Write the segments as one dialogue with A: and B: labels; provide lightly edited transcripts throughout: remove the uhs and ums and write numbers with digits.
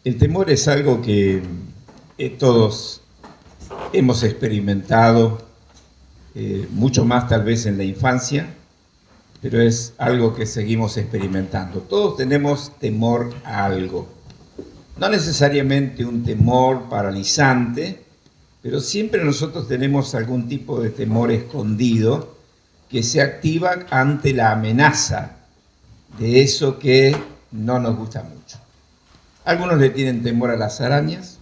A: El temor es algo que todos hemos experimentado, mucho más tal vez en la infancia, pero es algo que seguimos experimentando. Todos tenemos temor a algo. No necesariamente un temor paralizante, pero siempre nosotros tenemos algún tipo de temor escondido que se activa ante la amenaza de eso que no nos gusta mucho. Algunos le tienen temor a las arañas,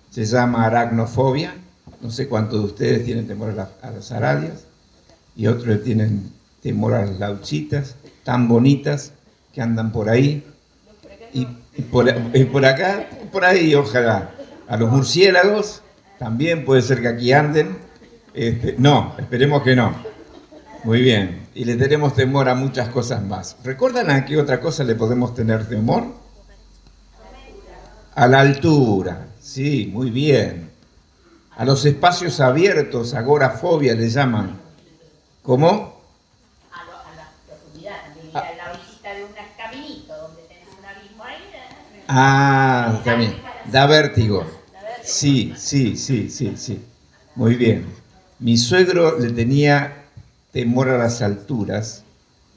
A: se llama aracnofobia, no sé cuántos de ustedes tienen temor a las arañas, y otros le tienen temor a las lauchitas, tan bonitas que andan por ahí, y por acá, por ahí, ojalá. A los murciélagos, también puede ser que aquí anden. No, esperemos que no. Muy bien, y le tenemos temor a muchas cosas más. ¿Recuerdan a qué otra cosa le podemos tener temor? A la altura, sí, muy bien. A los espacios abiertos, agorafobia le llaman. ¿Cómo?
B: A la profundidad, también a la visita de un caminito donde tenés un abismo ahí.
A: También. Da vértigo. Sí. Muy bien. Mi suegro le tenía temor a las alturas.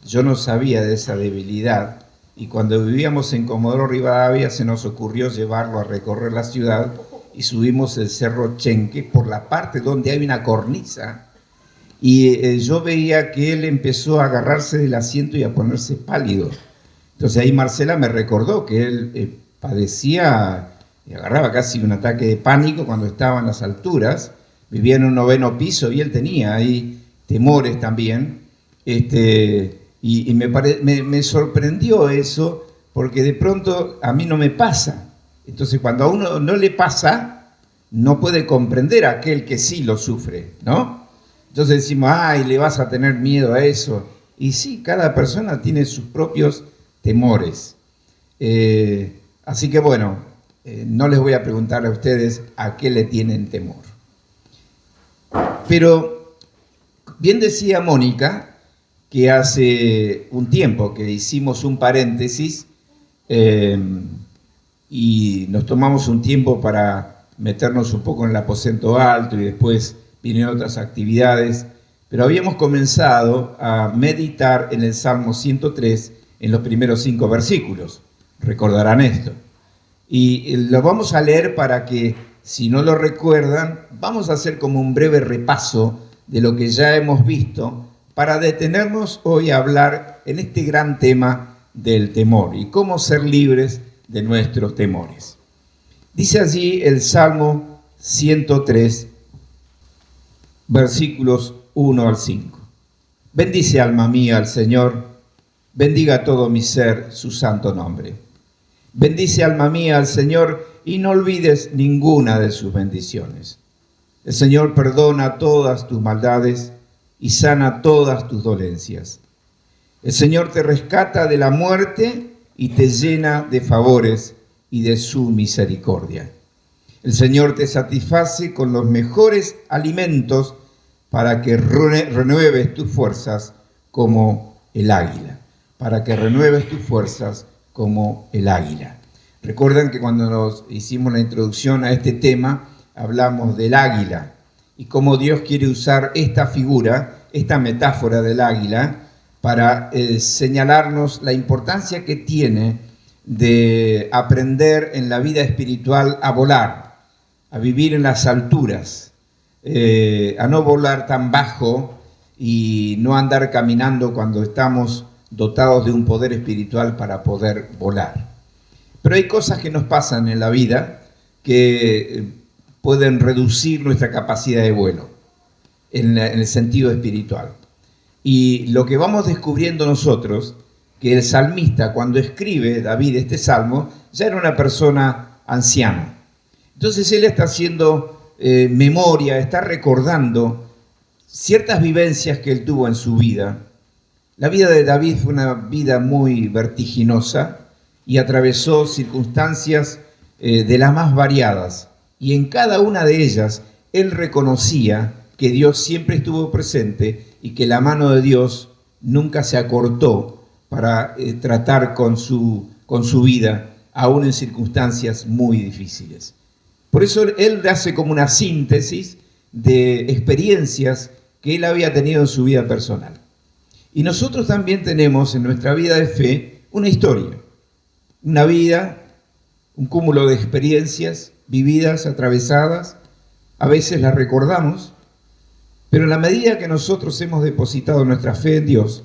A: Yo no sabía de esa debilidad. Y cuando vivíamos en Comodoro Rivadavia se nos ocurrió llevarlo a recorrer la ciudad y subimos el Cerro Chenque por la parte donde hay una cornisa. Y yo veía que él empezó a agarrarse del asiento y a ponerse pálido. Entonces ahí Marcela me recordó que él padecía y agarraba casi un ataque de pánico cuando estaba en las alturas. Vivía en un 9º piso y él tenía ahí temores también. Y me sorprendió eso, porque de pronto a mí no me pasa. Entonces cuando a uno no le pasa, no puede comprender a aquel que sí lo sufre, ¿no? Entonces decimos, ay, le vas a tener miedo a eso. Y sí, cada persona tiene sus propios temores. Así que bueno, no les voy a preguntar a ustedes a qué le tienen temor. Pero bien decía Mónica que hace un tiempo que hicimos un paréntesis y nos tomamos un tiempo para meternos un poco en el aposento alto y después vinieron otras actividades, pero habíamos comenzado a meditar en el Salmo 103 en los primeros 5 versículos, recordarán esto. Y lo vamos a leer para que, si no lo recuerdan, vamos a hacer como un breve repaso de lo que ya hemos visto para detenernos hoy a hablar en este gran tema del temor y cómo ser libres de nuestros temores. Dice allí el Salmo 103, versículos 1 al 5. Bendice alma mía al Señor, bendiga todo mi ser su santo nombre. Bendice alma mía al Señor y no olvides ninguna de sus bendiciones. El Señor perdona todas tus maldades y sana todas tus dolencias. El Señor te rescata de la muerte y te llena de favores y de su misericordia. El Señor te satisface con los mejores alimentos para que renueves tus fuerzas como el águila. Para que renueves tus fuerzas como el águila. Recuerdan que cuando nos hicimos la introducción a este tema, hablamos del águila y cómo Dios quiere usar esta figura, esta metáfora del águila, para señalarnos la importancia que tiene de aprender en la vida espiritual a volar, a vivir en las alturas, a no volar tan bajo y no andar caminando cuando estamos dotados de un poder espiritual para poder volar. Pero hay cosas que nos pasan en la vida que pueden reducir nuestra capacidad de vuelo en el sentido espiritual. Y lo que vamos descubriendo nosotros, que el salmista cuando escribe David este salmo, ya era una persona anciana. Entonces él está haciendo memoria, está recordando ciertas vivencias que él tuvo en su vida. La vida de David fue una vida muy vertiginosa y atravesó circunstancias de las más variadas. Y en cada una de ellas él reconocía que Dios siempre estuvo presente y que la mano de Dios nunca se acortó para tratar con su vida aún en circunstancias muy difíciles. Por eso él hace como una síntesis de experiencias que él había tenido en su vida personal. Y nosotros también tenemos en nuestra vida de fe una historia, una vida, un cúmulo de experiencias vividas, atravesadas. A veces las recordamos, pero en la medida que nosotros hemos depositado nuestra fe en Dios,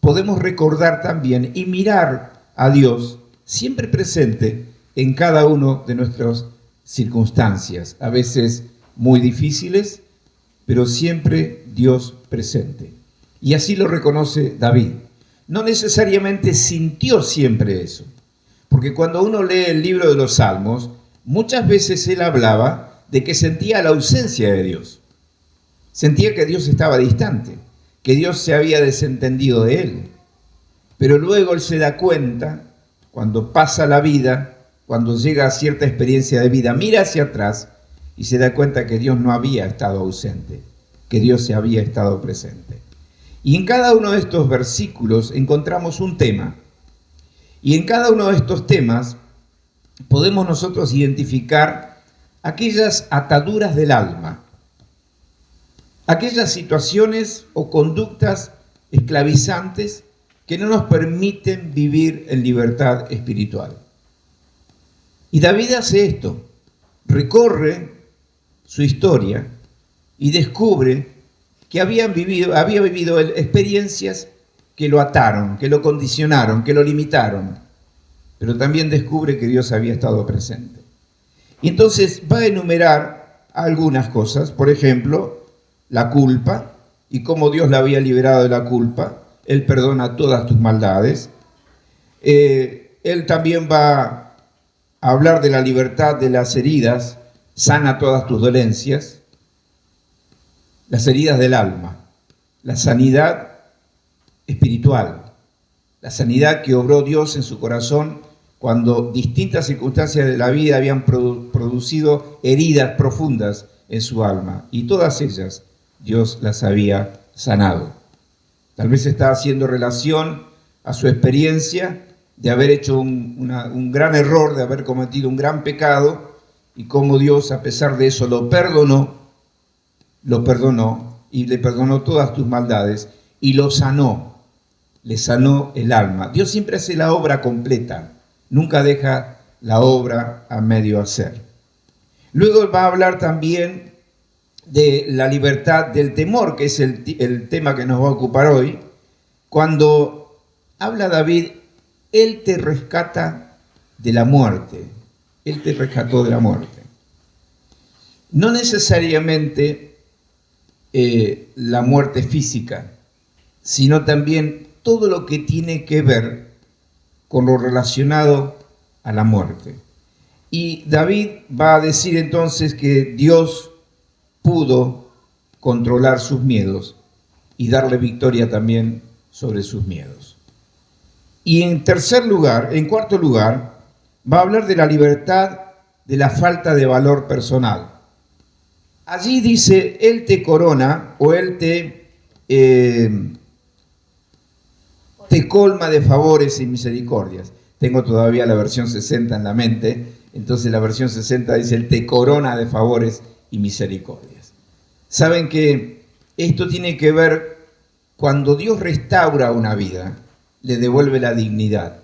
A: podemos recordar también y mirar a Dios siempre presente en cada una de nuestras circunstancias, a veces muy difíciles, pero siempre Dios presente. Y así lo reconoce David. No necesariamente sintió siempre eso, porque cuando uno lee el libro de los Salmos, muchas veces él hablaba de que sentía la ausencia de Dios. Sentía que Dios estaba distante, que Dios se había desentendido de él. Pero luego él se da cuenta, cuando pasa la vida, cuando llega a cierta experiencia de vida, mira hacia atrás y se da cuenta que Dios no había estado ausente, que Dios se había estado presente. Y en cada uno de estos versículos encontramos un tema. Y en cada uno de estos temas podemos nosotros identificar aquellas ataduras del alma, aquellas situaciones o conductas esclavizantes que no nos permiten vivir en libertad espiritual. Y David hace esto, recorre su historia y descubre que había vivido experiencias que lo ataron, que lo condicionaron, que lo limitaron, pero también descubre que Dios había estado presente. Y entonces va a enumerar algunas cosas, por ejemplo, la culpa y cómo Dios la había liberado de la culpa. Él perdona todas tus maldades. Él también va a hablar de la libertad de las heridas, sana todas tus dolencias, las heridas del alma, la sanidad espiritual, la sanidad que obró Dios en su corazón cuando distintas circunstancias de la vida habían producido heridas profundas en su alma, y todas ellas Dios las había sanado. Tal vez está haciendo relación a su experiencia de haber hecho un gran error, de haber cometido un gran pecado, y cómo Dios, a pesar de eso, lo perdonó y le perdonó todas tus maldades y lo sanó, le sanó el alma. Dios siempre hace la obra completa, nunca deja la obra a medio hacer. Luego va a hablar también de la libertad del temor, que es el tema que nos va a ocupar hoy. Cuando habla David, Él te rescata de la muerte. Él te rescató de la muerte. No necesariamente la muerte física, sino también todo lo que tiene que ver con lo relacionado a la muerte. Y David va a decir entonces que Dios pudo controlar sus miedos y darle victoria también sobre sus miedos. Y en cuarto lugar, va a hablar de la libertad de la falta de valor personal. Allí dice, Él te corona o Él te colma de favores y misericordias. Tengo todavía la versión 60 en la mente, entonces la versión 60 dice, Él te corona de favores y misericordias. Saben que esto tiene que ver cuando Dios restaura una vida, le devuelve la dignidad.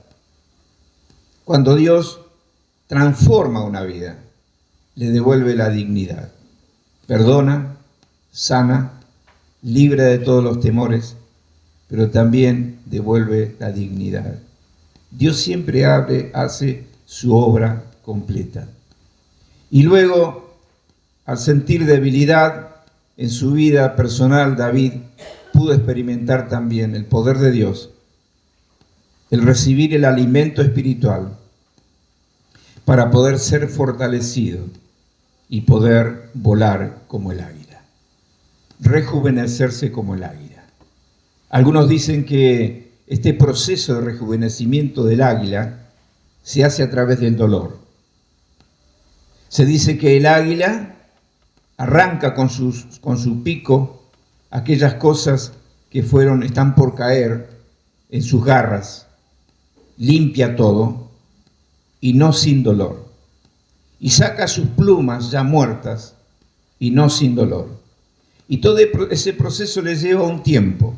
A: Cuando Dios transforma una vida, le devuelve la dignidad. Perdona, sana, libre de todos los temores, pero también devuelve la dignidad. Dios siempre hace su obra completa. Y luego, al sentir debilidad en su vida personal, David pudo experimentar también el poder de Dios, el recibir el alimento espiritual para poder ser fortalecido y poder volar como el águila, rejuvenecerse como el águila. Algunos dicen que este proceso de rejuvenecimiento del águila se hace a través del dolor. Se dice que el águila arranca con su pico aquellas cosas que están por caer en sus garras, limpia todo, y no sin dolor. Y saca sus plumas ya muertas y no sin dolor. Y todo ese proceso le lleva un tiempo.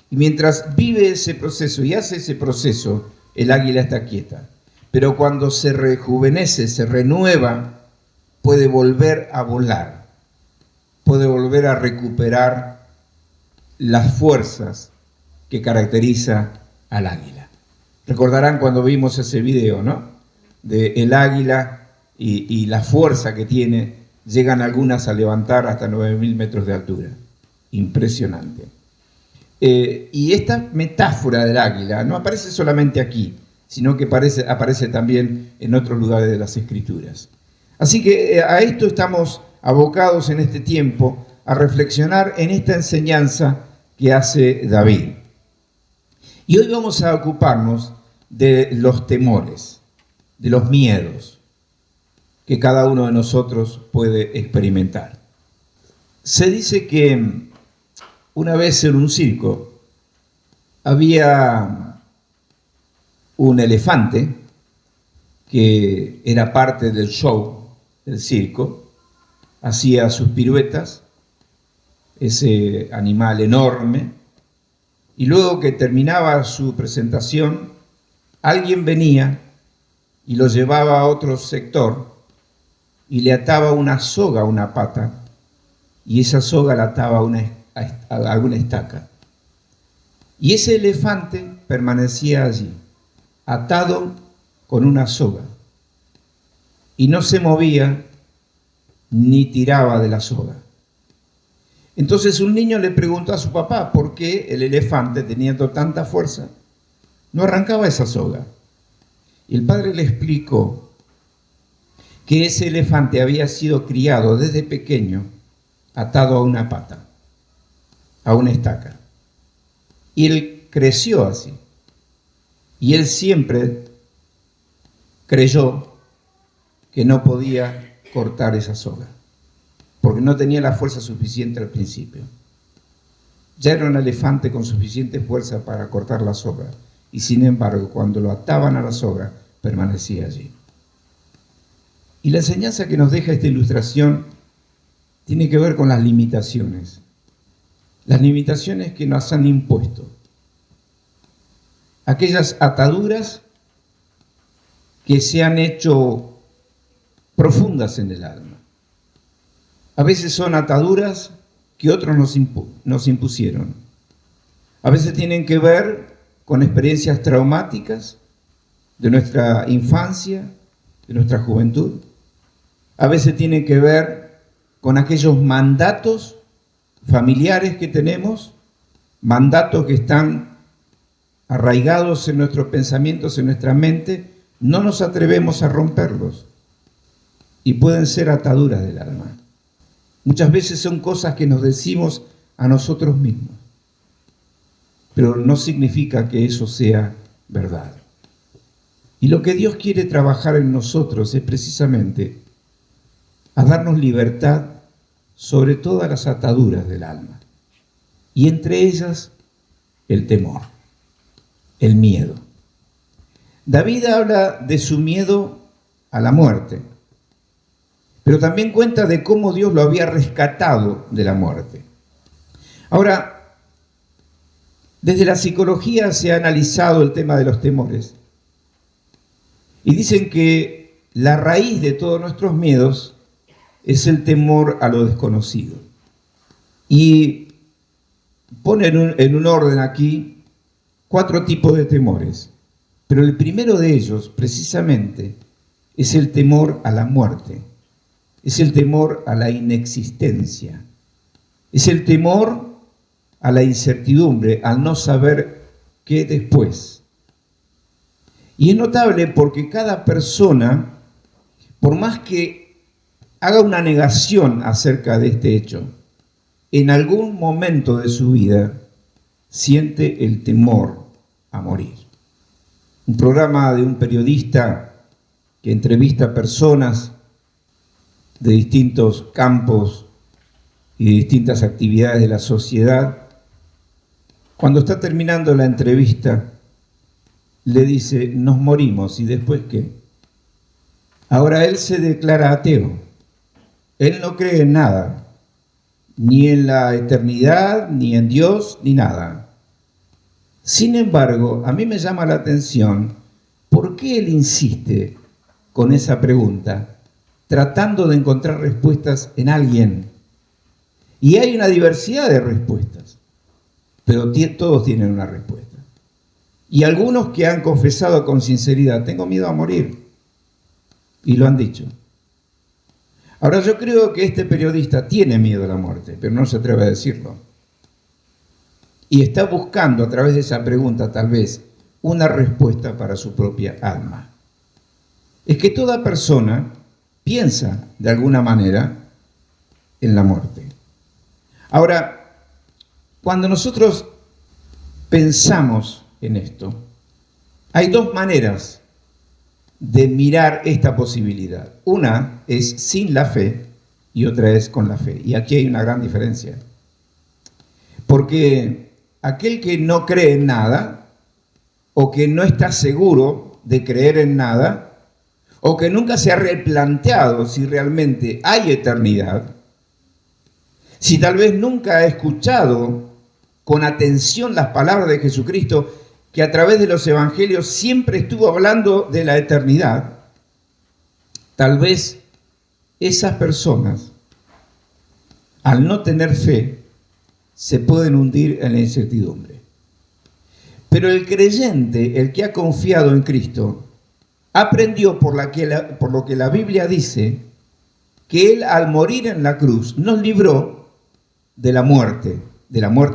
A: Y mientras vive ese proceso y hace ese proceso, el águila está quieta. Pero cuando se rejuvenece, se renueva, puede volver a volar, puede volver a recuperar las fuerzas que caracteriza al águila. Recordarán cuando vimos ese video, ¿no? De el águila y la fuerza que tiene, llegan algunas a levantar hasta 9.000 metros de altura. Impresionante. Y esta metáfora del águila no aparece solamente aquí, sino que aparece también en otros lugares de las Escrituras. Así que a esto estamos abocados en este tiempo, a reflexionar en esta enseñanza que hace David. Y hoy vamos a ocuparnos de los temores, de los miedos que cada uno de nosotros puede experimentar. Se dice que una vez en un circo había un elefante que era parte del show del circo, hacía sus piruetas, ese animal enorme, y luego que terminaba su presentación, alguien venía y lo llevaba a otro sector y le ataba una soga a una pata, y esa soga la ataba a alguna estaca. Y ese elefante permanecía allí, atado con una soga, y no se movía ni tiraba de la soga. Entonces un niño le preguntó a su papá por qué el elefante, teniendo tanta fuerza, no arrancaba esa soga. Y el padre le explicó que ese elefante había sido criado desde pequeño atado a una pata, a una estaca. Y él creció así. Y él siempre creyó que no podía cortar esa soga, porque no tenía la fuerza suficiente al principio. Ya era un elefante con suficiente fuerza para cortar la soga, y sin embargo, cuando lo ataban a la soga, permanecía allí. Y la enseñanza que nos deja esta ilustración tiene que ver con las limitaciones que nos han impuesto. Aquellas ataduras que se han hecho profundas en el alma. A veces son ataduras que otros nos impusieron. A veces tienen que ver con experiencias traumáticas de nuestra infancia, de nuestra juventud. A veces tienen que ver con aquellos mandatos familiares que tenemos, mandatos que están arraigados en nuestros pensamientos, en nuestra mente, no nos atrevemos a romperlos y pueden ser ataduras del alma. Muchas veces son cosas que nos decimos a nosotros mismos, pero no significa que eso sea verdad. Y lo que Dios quiere trabajar en nosotros es precisamente a darnos libertad sobre todas las ataduras del alma, y entre ellas el temor, el miedo. David habla de su miedo a la muerte, pero también cuenta de cómo Dios lo había rescatado de la muerte. Ahora, desde la psicología se ha analizado el tema de los temores, y dicen que la raíz de todos nuestros miedos es el temor a lo desconocido. Y ponen en un orden aquí 4 tipos de temores. Pero el primero de ellos, precisamente, es el temor a la muerte. Es el temor a la inexistencia. Es el temor a la incertidumbre, al no saber qué después. Y es notable porque cada persona, por más que haga una negación acerca de este hecho, en algún momento de su vida siente el temor a morir. Un programa de un periodista que entrevista a personas de distintos campos y de distintas actividades de la sociedad, cuando está terminando la entrevista, le dice: nos morimos, ¿y después qué? Ahora él se declara ateo. Él no cree en nada, ni en la eternidad, ni en Dios, ni nada. Sin embargo, a mí me llama la atención por qué él insiste con esa pregunta, tratando de encontrar respuestas en alguien. Y hay una diversidad de respuestas, pero todos tienen una respuesta. Y algunos que han confesado con sinceridad, tengo miedo a morir, y lo han dicho. Ahora, yo creo que este periodista tiene miedo a la muerte, pero no se atreve a decirlo. Y está buscando a través de esa pregunta, tal vez, una respuesta para su propia alma. Es que toda persona piensa, de alguna manera, en la muerte. Ahora, cuando nosotros pensamos en esto, hay dos maneras de mirar esta posibilidad. Una es sin la fe y otra es con la fe. Y aquí hay una gran diferencia. Porque aquel que no cree en nada, o que no está seguro de creer en nada, o que nunca se ha replanteado si realmente hay eternidad, si tal vez nunca ha escuchado con atención las palabras de Jesucristo, que a través de los evangelios siempre estuvo hablando de la eternidad, tal vez esas personas, al no tener fe, se pueden hundir en la incertidumbre. Pero el creyente, el que ha confiado en Cristo, aprendió por lo que la Biblia dice, que Él al morir en la cruz nos libró de la muerte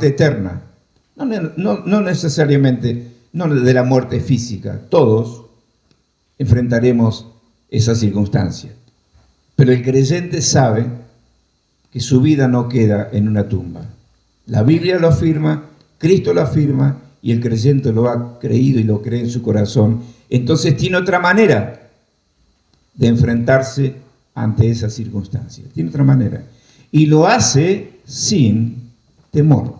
A: eterna. No necesariamente, no de la muerte física. Todos enfrentaremos esa circunstancia. Pero el creyente sabe que su vida no queda en una tumba. La Biblia lo afirma, Cristo lo afirma, y el creyente lo ha creído y lo cree en su corazón. Entonces tiene otra manera de enfrentarse ante esas circunstancias. Tiene otra manera. Y lo hace sin temor.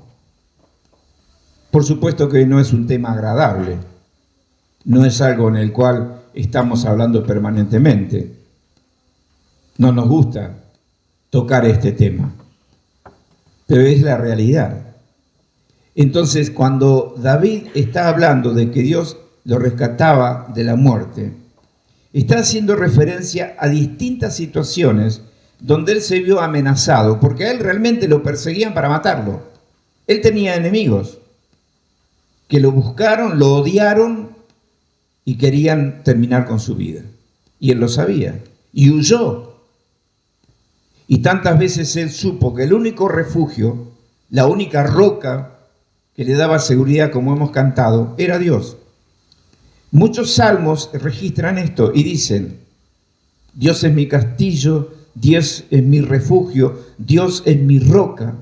A: Por supuesto que no es un tema agradable. No es algo en el cual estamos hablando permanentemente. No nos gusta tocar este tema. Pero es la realidad. Entonces, cuando David está hablando de que Dios lo rescataba de la muerte, está haciendo referencia a distintas situaciones donde él se vio amenazado, porque a él realmente lo perseguían para matarlo. Él tenía enemigos que lo buscaron, lo odiaron y querían terminar con su vida. Y él lo sabía y huyó. Y tantas veces él supo que el único refugio, la única roca que le daba seguridad, como hemos cantado, era Dios. Muchos salmos registran esto y dicen: Dios es mi castillo, Dios es mi refugio, Dios es mi roca.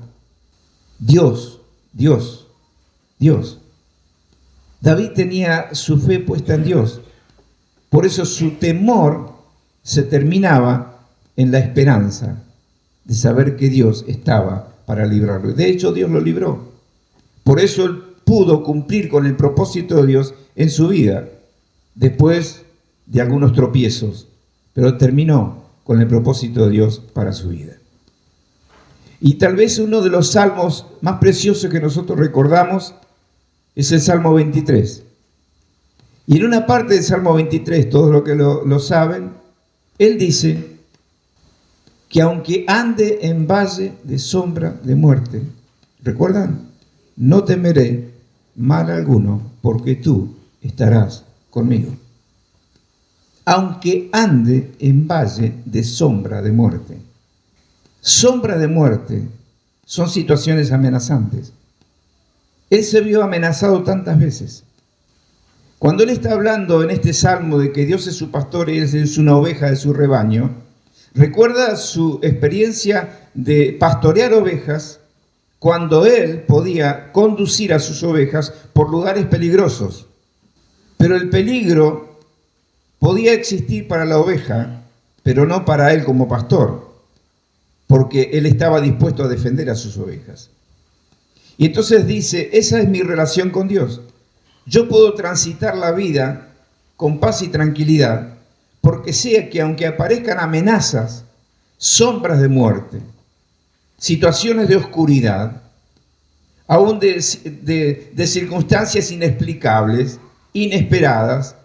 A: Dios, Dios, Dios. David tenía su fe puesta en Dios. Por eso su temor se terminaba en la esperanza de saber que Dios estaba para librarlo. De hecho, Dios lo libró. Por eso él pudo cumplir con el propósito de Dios en su vida, después de algunos tropiezos, pero terminó con el propósito de Dios para su vida. Y tal vez uno de los salmos más preciosos que nosotros recordamos es el Salmo 23. Y en una parte del Salmo 23, todos los que lo saben, él dice que aunque ande en valle de sombra de muerte, ¿recuerdan? No temeré mal alguno, porque tú estarás conmigo. Aunque ande en valle de sombra de muerte. Sombra de muerte son situaciones amenazantes. Él se vio amenazado tantas veces. Cuando él está hablando en este salmo de que Dios es su pastor y él es una oveja de su rebaño, recuerda su experiencia de pastorear ovejas cuando él podía conducir a sus ovejas por lugares peligrosos. Pero el peligro podía existir para la oveja, pero no para él como pastor, porque él estaba dispuesto a defender a sus ovejas. Y entonces dice, esa es mi relación con Dios. Yo puedo transitar la vida con paz y tranquilidad, porque sé que aunque aparezcan amenazas, sombras de muerte, situaciones de oscuridad, aún de circunstancias inexplicables, inesperadas,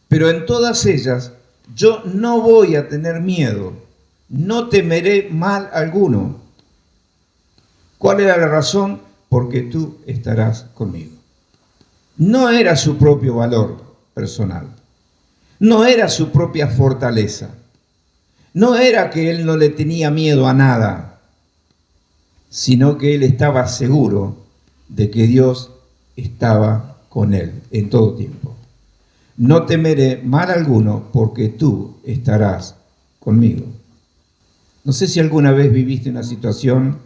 A: pero en todas ellas yo no voy a tener miedo, no temeré mal alguno. ¿Cuál era la razón? Porque tú estarás conmigo. No era su propio valor personal, no era su propia fortaleza, no era que él no le tenía miedo a nada, sino que él estaba seguro de que Dios estaba con él en todo tiempo. No temeré mal alguno porque tú estarás conmigo. No sé si alguna vez viviste una situación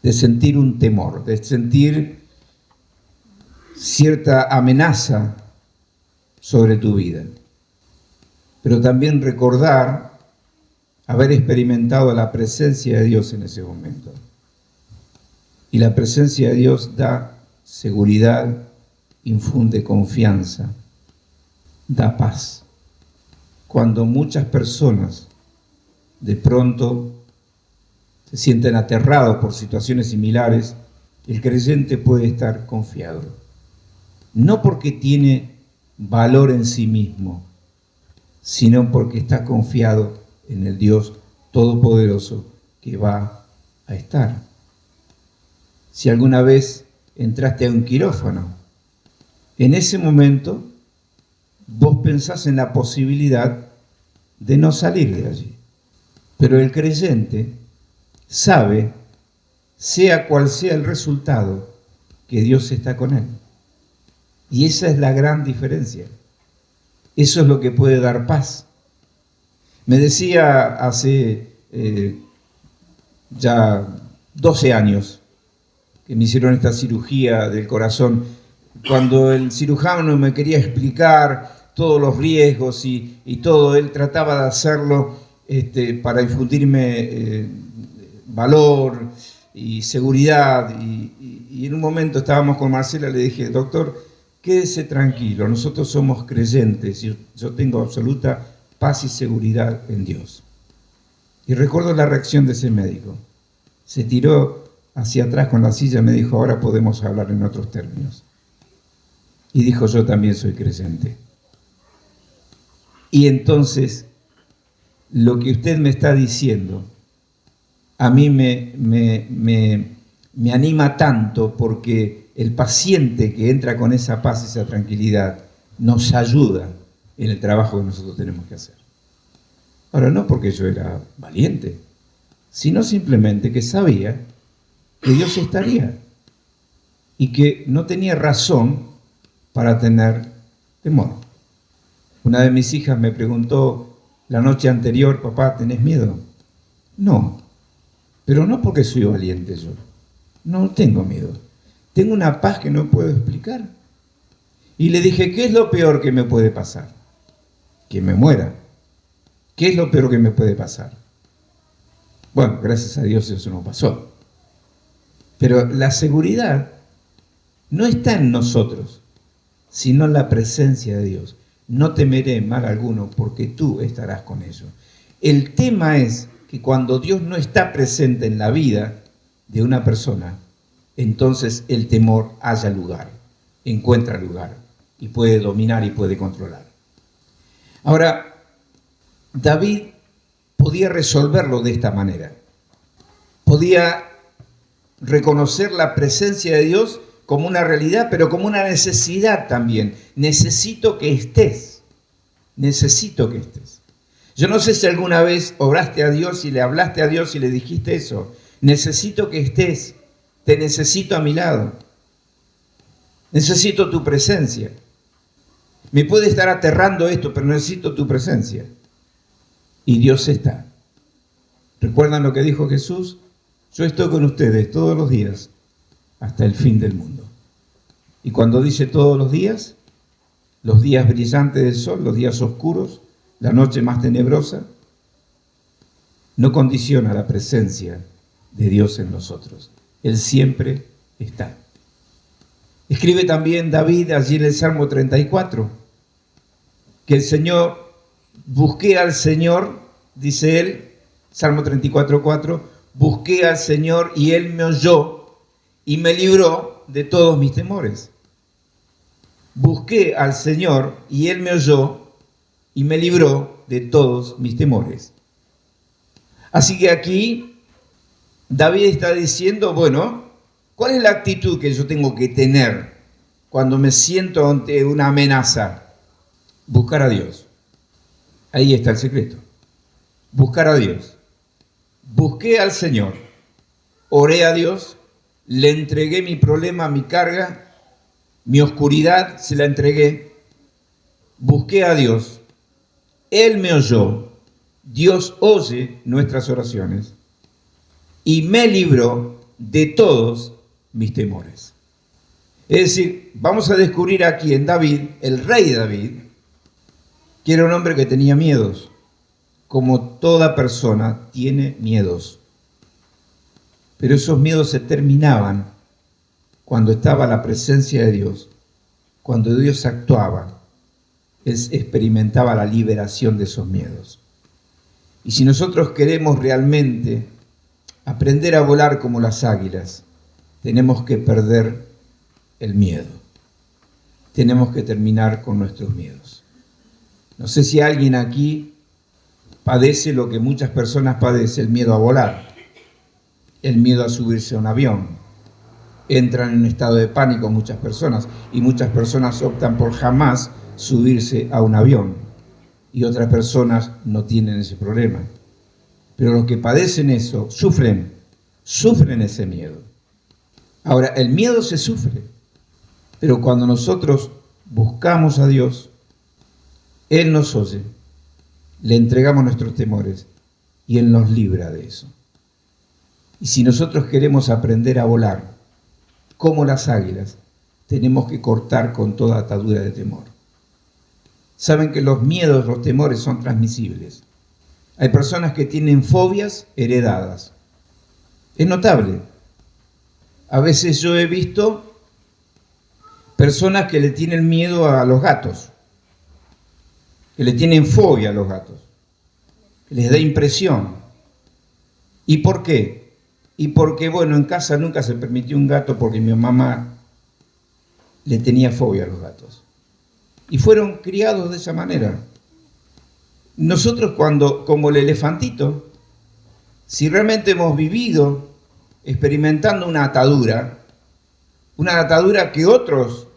A: de sentir un temor, de sentir cierta amenaza sobre tu vida, pero también recordar haber experimentado la presencia de Dios en ese momento. Y la presencia de Dios da seguridad, infunde confianza, da paz. Cuando muchas personas de pronto se sienten aterrados por situaciones similares, el creyente puede estar confiado. No porque tiene valor en sí mismo, sino porque está confiado en el Dios Todopoderoso que va a estar. Si alguna vez entraste a un quirófano, en ese momento vos pensás en la posibilidad de no salir de allí. Pero el creyente sabe, sea cual sea el resultado, que Dios está con él. Y esa es la gran diferencia. Eso es lo que puede dar paz. Me decía hace ya 12 años que me hicieron esta cirugía del corazón, cuando el cirujano me quería explicar todos los riesgos y todo, él trataba de hacerlo para infundirme valor y seguridad. Y en un momento estábamos con Marcela, le dije, doctor, quédese tranquilo, nosotros somos creyentes y yo tengo absoluta paz y seguridad en Dios. Y recuerdo la reacción de ese médico. Se tiró hacia atrás con la silla y me dijo, ahora podemos hablar en otros términos. Y dijo, yo también soy creyente. Y entonces, lo que usted me está diciendo, a mí me anima tanto, porque el paciente que entra con esa paz y esa tranquilidad nos ayuda en el trabajo que nosotros tenemos que hacer. Ahora, no porque yo era valiente, sino simplemente que sabía que Dios estaría y que no tenía razón para tener temor. Una de mis hijas me preguntó la noche anterior, papá, ¿tenés miedo? No, pero no porque soy valiente yo. No tengo miedo. Tengo una paz que no puedo explicar. Y le dije, ¿qué es lo peor que me puede pasar? Que me muera. ¿Qué es lo peor que me puede pasar? Bueno, gracias a Dios eso no pasó. Pero la seguridad no está en nosotros, sino en la presencia de Dios. No temeré mal alguno porque tú estarás con ellos. El tema es que cuando Dios no está presente en la vida de una persona, entonces el temor haya lugar, encuentra lugar y puede dominar y puede controlar. Ahora, David podía resolverlo de esta manera. Podía reconocer la presencia de Dios como una realidad, pero como una necesidad también. Necesito que estés. Necesito que estés. Yo no sé si alguna vez oraste a Dios y le hablaste a Dios y le dijiste eso. Necesito que estés. Te necesito a mi lado. Necesito tu presencia. Me puede estar aterrando esto, pero necesito tu presencia. Y Dios está. ¿Recuerdan lo que dijo Jesús? Yo estoy con ustedes todos los días hasta el fin del mundo. Y cuando dice todos los días brillantes del sol, los días oscuros, la noche más tenebrosa, no condiciona la presencia de Dios en nosotros. Él siempre está. Escribe también David allí en el Salmo 34, que el Señor busqué al Señor, dice él, Salmo 34:4, busqué al Señor y Él me oyó y me libró de todos mis temores. Busqué al Señor y Él me oyó y me libró de todos mis temores. Así que aquí David está diciendo, bueno, ¿cuál es la actitud que yo tengo que tener cuando me siento ante una amenaza? Buscar a Dios. Ahí está el secreto. Buscar a Dios. Busqué al Señor, oré a Dios, le entregué mi problema, mi carga, mi oscuridad, se la entregué. Busqué a Dios, Él me oyó, Dios oye nuestras oraciones y me libró de todos mis temores. Es decir, vamos a descubrir aquí en David, el rey David, que era un hombre que tenía miedos, como toda persona tiene miedos. Pero esos miedos se terminaban cuando estaba la presencia de Dios, cuando Dios actuaba, Él experimentaba la liberación de esos miedos. Y si nosotros queremos realmente aprender a volar como las águilas, tenemos que perder el miedo. Tenemos que terminar con nuestros miedos. No sé si alguien aquí padece lo que muchas personas padecen, el miedo a volar, el miedo a subirse a un avión. Entran en un estado de pánico muchas personas y muchas personas optan por jamás subirse a un avión y otras personas no tienen ese problema. Pero los que padecen eso sufren ese miedo. Ahora, el miedo se sufre, pero cuando nosotros buscamos a Dios, Él nos oye, le entregamos nuestros temores y Él nos libra de eso. Y si nosotros queremos aprender a volar como las águilas, tenemos que cortar con toda atadura de temor. Saben que los miedos, los temores son transmisibles. Hay personas que tienen fobias heredadas. Es notable. A veces yo he visto personas que le tienen miedo a los gatos, que le tienen fobia a los gatos, que les da impresión. ¿Y por qué? Y porque, bueno, en casa nunca se permitió un gato porque mi mamá le tenía fobia a los gatos. Y fueron criados de esa manera. Nosotros como el elefantito, si realmente hemos vivido experimentando una atadura que otros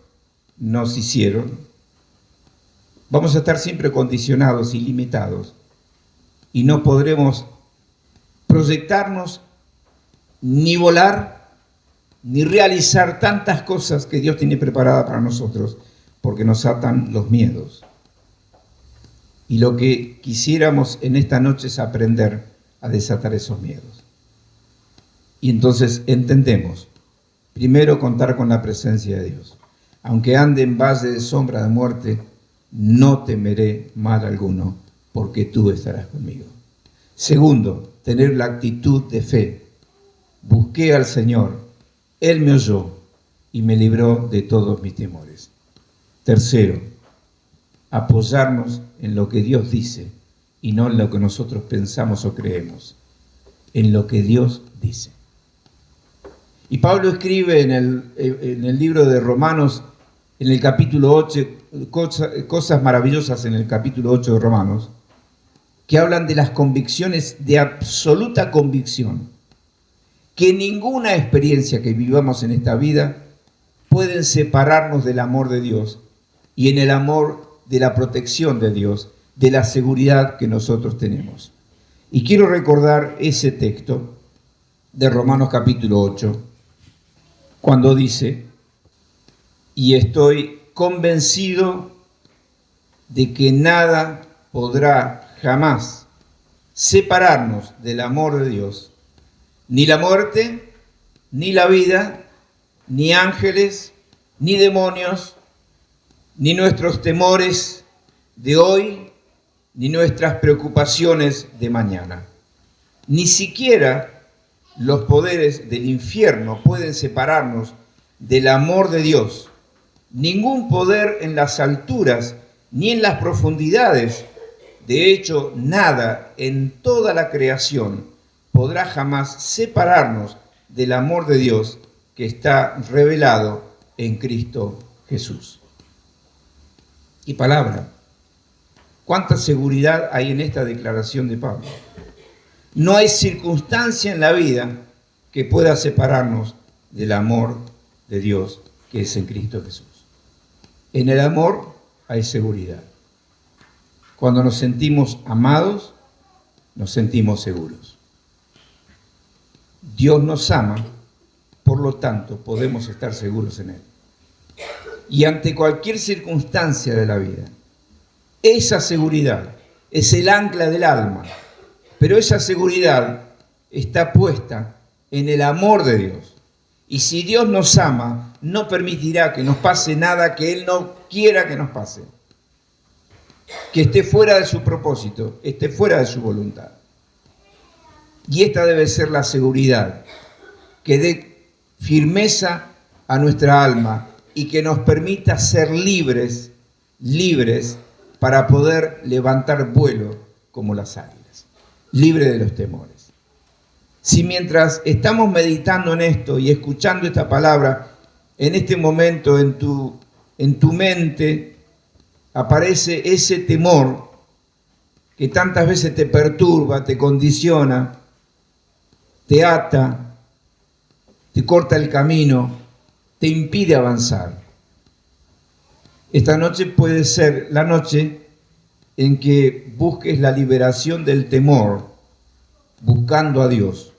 A: nos hicieron, vamos a estar siempre condicionados y limitados y no podremos proyectarnos, ni volar, ni realizar tantas cosas que Dios tiene preparadas para nosotros, porque nos atan los miedos. Y lo que quisiéramos en esta noche es aprender a desatar esos miedos. Y entonces entendemos, primero, contar con la presencia de Dios. Aunque ande en valle de sombra de muerte, no temeré mal alguno, porque tú estarás conmigo. Segundo, tener la actitud de fe. Busqué al Señor, Él me oyó y me libró de todos mis temores. Tercero, apoyarnos en lo que Dios dice y no en lo que nosotros pensamos o creemos, en lo que Dios dice. Y Pablo escribe en el libro de Romanos, en el capítulo 8, cosas maravillosas en el capítulo 8 de Romanos, que hablan de las convicciones de absoluta convicción, que ninguna experiencia que vivamos en esta vida pueden separarnos del amor de Dios y en el amor de la protección de Dios, de la seguridad que nosotros tenemos. Y quiero recordar ese texto de Romanos capítulo 8, cuando dice, y estoy convencido de que nada podrá jamás separarnos del amor de Dios, ni la muerte, ni la vida, ni ángeles, ni demonios, ni nuestros temores de hoy, ni nuestras preocupaciones de mañana. Ni siquiera los poderes del infierno pueden separarnos del amor de Dios. Ningún poder en las alturas ni en las profundidades De hecho, nada en toda la creación podrá jamás separarnos del amor de Dios que está revelado en Cristo Jesús. Y palabra. ¿Cuánta seguridad hay en esta declaración de Pablo? No hay circunstancia en la vida que pueda separarnos del amor de Dios que es en Cristo Jesús. En el amor hay seguridad. Cuando nos sentimos amados, nos sentimos seguros. Dios nos ama, por lo tanto, podemos estar seguros en Él. Y ante cualquier circunstancia de la vida, esa seguridad es el ancla del alma, pero esa seguridad está puesta en el amor de Dios. Y si Dios nos ama, no permitirá que nos pase nada que Él no quiera que nos pase. Que esté fuera de su propósito, esté fuera de su voluntad. Y esta debe ser la seguridad que dé firmeza a nuestra alma y que nos permita ser libres para poder levantar vuelo como las águilas, libre de los temores. Si mientras estamos meditando en esto y escuchando esta palabra, en este momento en tu mente aparece ese temor que tantas veces te perturba, te condiciona, te ata, te corta el camino, te impide avanzar. Esta noche puede ser la noche en que busques la liberación del temor, buscando a Dios,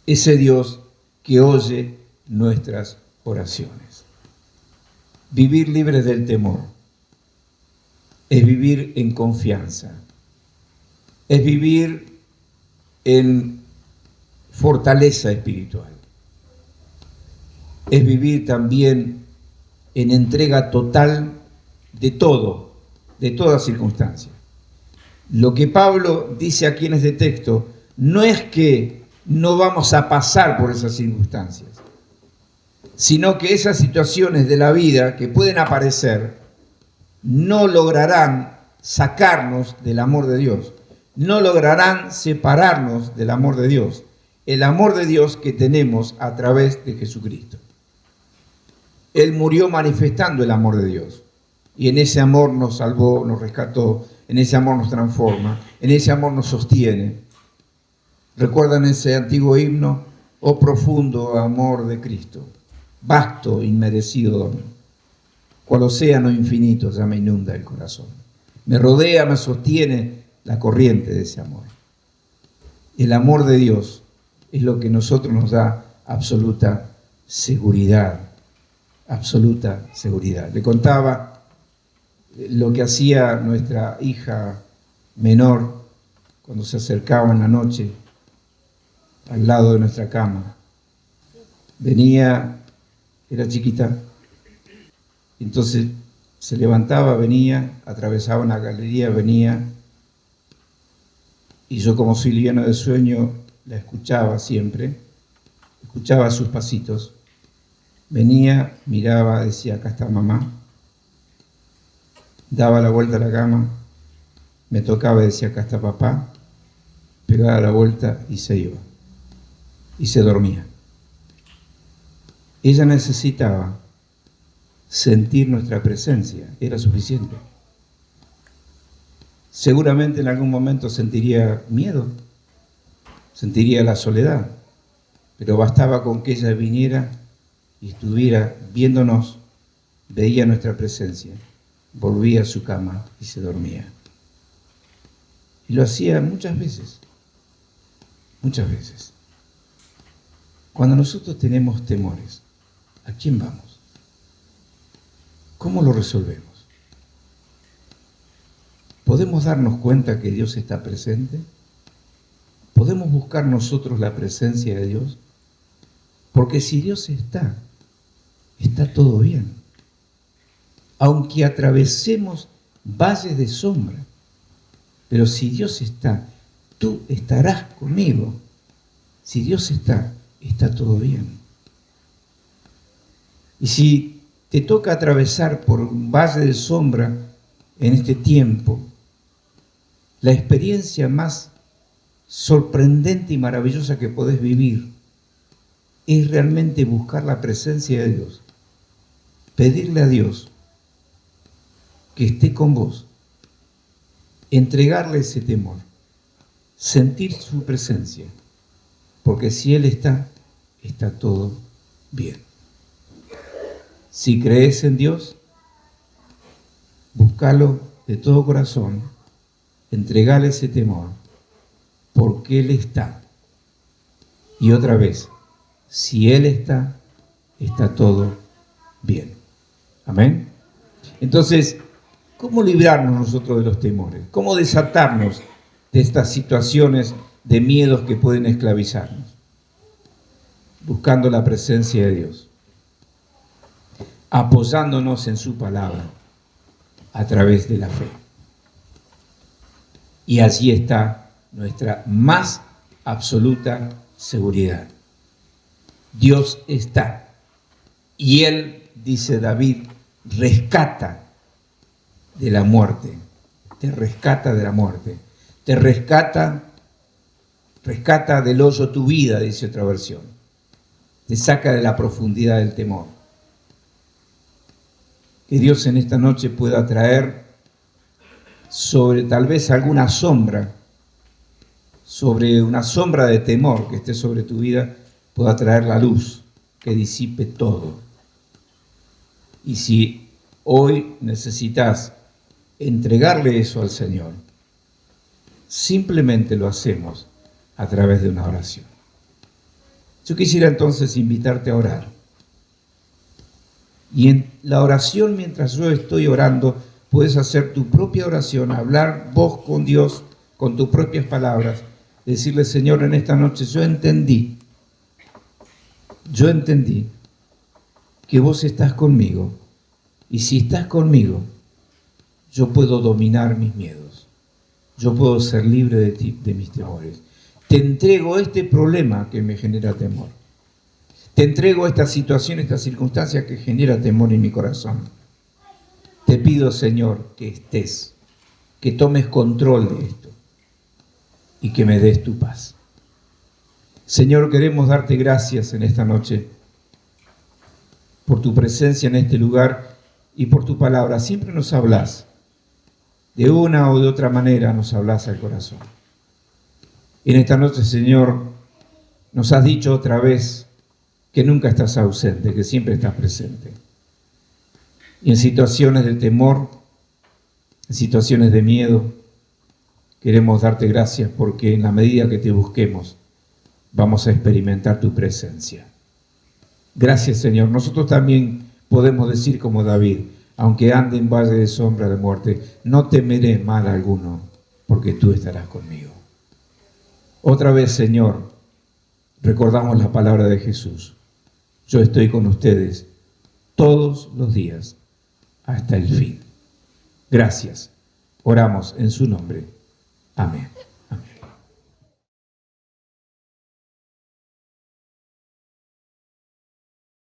A: ese Dios que oye nuestras oraciones. Vivir libres del temor es vivir en confianza, es vivir en fortaleza espiritual, es vivir también en entrega total de todo, de toda circunstancia. Lo que Pablo dice aquí en este texto no es que no vamos a pasar por esas circunstancias, sino que esas situaciones de la vida que pueden aparecer no lograrán sacarnos del amor de Dios, no lograrán separarnos del amor de Dios, el amor de Dios que tenemos a través de Jesucristo. Él murió manifestando el amor de Dios y en ese amor nos salvó, nos rescató, en ese amor nos transforma, en ese amor nos sostiene. ¿Recuerdan ese antiguo himno? Oh profundo amor de Cristo, vasto, inmerecido don, cual océano infinito ya me inunda el corazón. Me rodea, me sostiene la corriente de ese amor. El amor de Dios es lo que a nosotros nos da absoluta seguridad, absoluta seguridad. Le contaba lo que hacía nuestra hija menor cuando se acercaba en la noche al lado de nuestra cama. Venía, era chiquita, entonces se levantaba, venía, atravesaba una galería, venía, y yo como soy liviano de sueño, la escuchaba siempre, escuchaba sus pasitos, venía, miraba, decía, acá está mamá, daba la vuelta a la cama, me tocaba y decía, acá está papá, pegaba la vuelta y se iba, y se dormía. Ella necesitaba sentir nuestra presencia, era suficiente. Seguramente en algún momento sentiría miedo, sentiría la soledad, pero bastaba con que ella viniera y estuviera viéndonos, veía nuestra presencia, volvía a su cama y se dormía. Y lo hacía muchas veces, muchas veces. Cuando nosotros tenemos temores, ¿a quién vamos? ¿Cómo lo resolvemos? ¿Podemos darnos cuenta que Dios está presente? ¿Podemos buscar nosotros la presencia de Dios? Porque si Dios está todo bien. Aunque atravesemos valles de sombra, pero si Dios está, tú estarás conmigo. Si Dios está todo bien. Y si te toca atravesar por un valle de sombra en este tiempo, la experiencia más sorprendente y maravillosa que podés vivir es realmente buscar la presencia de Dios, pedirle a Dios que esté con vos, entregarle ese temor, sentir su presencia, porque si Él está, está todo bien. Si crees en Dios, búscalo de todo corazón, entregale ese temor, porque Él está. Y otra vez, si Él está, está todo bien. Amén. Entonces, ¿cómo librarnos nosotros de los temores? ¿Cómo desatarnos de estas situaciones de miedos que pueden esclavizarnos? Buscando la presencia de Dios, apoyándonos en su palabra a través de la fe. Y allí está nuestra más absoluta seguridad. Dios está. Y Él, dice David, rescata de la muerte. Te rescata de la muerte. Te rescata del hoyo tu vida, dice otra versión. Te saca de la profundidad del temor. Que Dios en esta noche pueda traer sobre tal vez alguna sombra, sobre una sombra de temor que esté sobre tu vida, pueda traer la luz que disipe todo. Y si hoy necesitas entregarle eso al Señor, simplemente lo hacemos a través de una oración. Yo quisiera entonces invitarte a orar. Y en la oración, mientras yo estoy orando, puedes hacer tu propia oración, hablar vos con Dios, con tus propias palabras, decirle: Señor, en esta noche yo entendí que vos estás conmigo, y si estás conmigo, yo puedo dominar mis miedos, yo puedo ser libre de ti, de mis temores. Te entrego este problema que me genera temor. Te entrego esta situación, esta circunstancia que genera temor en mi corazón. Te pido, Señor, que estés, que tomes control de esto y que me des tu paz. Señor, queremos darte gracias en esta noche por tu presencia en este lugar y por tu palabra. Siempre nos hablas, de una o de otra manera nos hablas al corazón. En esta noche, Señor, nos has dicho otra vez que nunca estás ausente, que siempre estás presente. Y en situaciones de temor, en situaciones de miedo, queremos darte gracias porque en la medida que te busquemos, vamos a experimentar tu presencia. Gracias, Señor. Nosotros también podemos decir como David: aunque ande en valle de sombra de muerte, no temeré mal alguno, porque tú estarás conmigo. Otra vez, Señor, recordamos la palabra de Jesús: yo estoy con ustedes todos los días hasta el fin. Gracias. Oramos en su nombre. Amén.